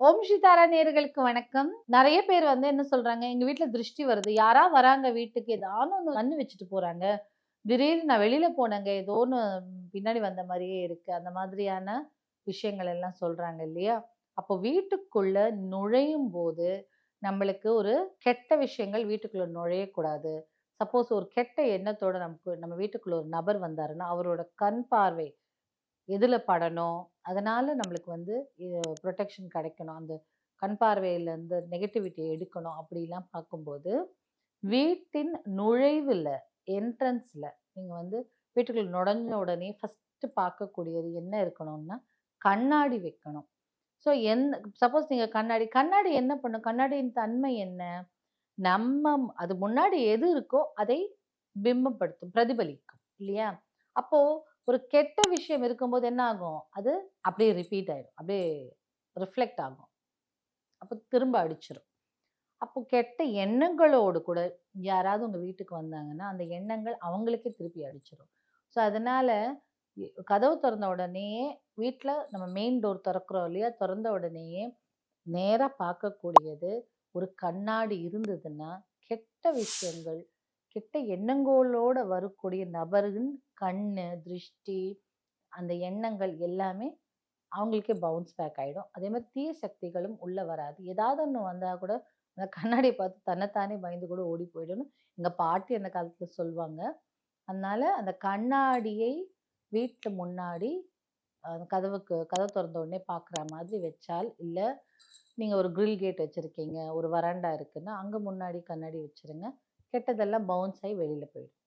ஓம் ஸ்ரீதாரா நேயர்களுக்கு வணக்கம். நெறைய பேர் என்ன சொல்றாங்க, எங்க வீட்ல திருஷ்டி வருது. யாரா வராங்க வீட்டுக்கு, ஏதாவது ஒண்ணு கண்ணு வச்சுட்டு போறாங்க. திடீர்னு நான் வெளியில போனேங்க, ஏதோ ஒண்ணு பின்னாடி வந்த மாரியே இருக்கு. அந்த மாதிரியான விஷயங்கள் எல்லாம் சொல்றாங்க இல்லையா? அப்போ வீட்டுக்குள்ள நுழையும்போது, நம்மளுக்கு ஒரு கெட்ட விஷயங்கள் வீட்டுக்குள்ள நுழையக்கூடாது. சப்போஸ் ஒரு கெட்ட எண்ணத்தோட நம்ம வீட்டுக்குள்ள ஒரு நபர் வந்தாருன்னா, அவரோட கண் பார்வை எதுல படணும்? அதனால நம்மளுக்கு புரொடெக்ஷன் கிடைக்கணும். அந்த கண் பார்வையிலருந்து நெகட்டிவிட்டிய எடுக்கணும். அப்படிலாம் பார்க்கும்போது, வீட்டின் நுழைவுல, என்ட்ரன்ஸ்ல நீங்க வீட்டுக்குள்ள நுழைஞ்ச உடனே ஃபர்ஸ்ட்டு பார்க்கக்கூடியது என்ன இருக்கணும்னா, கண்ணாடி வைக்கணும். ஸோ சப்போஸ் நீங்க கண்ணாடி என்ன பண்ணும்? கண்ணாடியின் தன்மை என்ன? நம்ம அது முன்னாடி எது இருக்கோ, அதை பிம்பப்படுத்தும், பிரதிபலிக்கும் இல்லையா? அப்போ ஒரு கெட்ட விஷயம் இருக்கும்போது என்ன ஆகும்? அது அப்படியே ரிப்பீட் ஆயிடும். அப்படியே ரிஃப்ளெக்ட் ஆகும். அப்ப திரும்ப அடிச்சிரும். அப்போ கெட்ட எண்ணங்களோடு கூட யாராவது உங்க வீட்டுக்கு வந்தாங்கன்னா, அந்த எண்ணங்கள் அவங்களுக்கே திருப்பி அடிச்சிரும். ஸோ அதனால கதவு தொறந்த உடனேயே வீட்ல நம்ம மெயின் டோர் தொறக்கிறோம் இல்லையா? தொறந்த உடனேயே நேரா பார்க்கக்கூடியது ஒரு கண்ணாடி இருந்ததுன்னா, கெட்ட விஷயங்கள், கெட்ட எண்ணங்களோட வரக்கூடிய நபரின் கண்ணு, திருஷ்டி, அந்த எண்ணங்கள் எல்லாமே அவங்களுக்கே பவுன்ஸ் பேக் ஆயிடும். அதே மாரி தீய சக்திகளும் உள்ள வராது. ஏதாவது ஒண்ணு வந்தா கூட அந்த கண்ணாடிய பார்த்து தன்னைத்தானே பயந்து கூட ஓடி போயிடும்னு எங்க பாட்டி அந்த காலத்துல சொல்வாங்க. அதனால அந்த கண்ணாடியை வீட்டு முன்னாடி கதவு தொறந்த உடனே பார்க்குற மாதிரி வச்சால், இல்ல நீங்க ஒரு கிரில் கேட் வச்சிருக்கீங்க, ஒரு வராண்டா இருக்குன்னா, அங்க முன்னாடி கண்ணாடி வச்சுருங்க. கெட்டதெல்லாம் பவுன்ஸ் ஆயி வெளியில போயிடும்.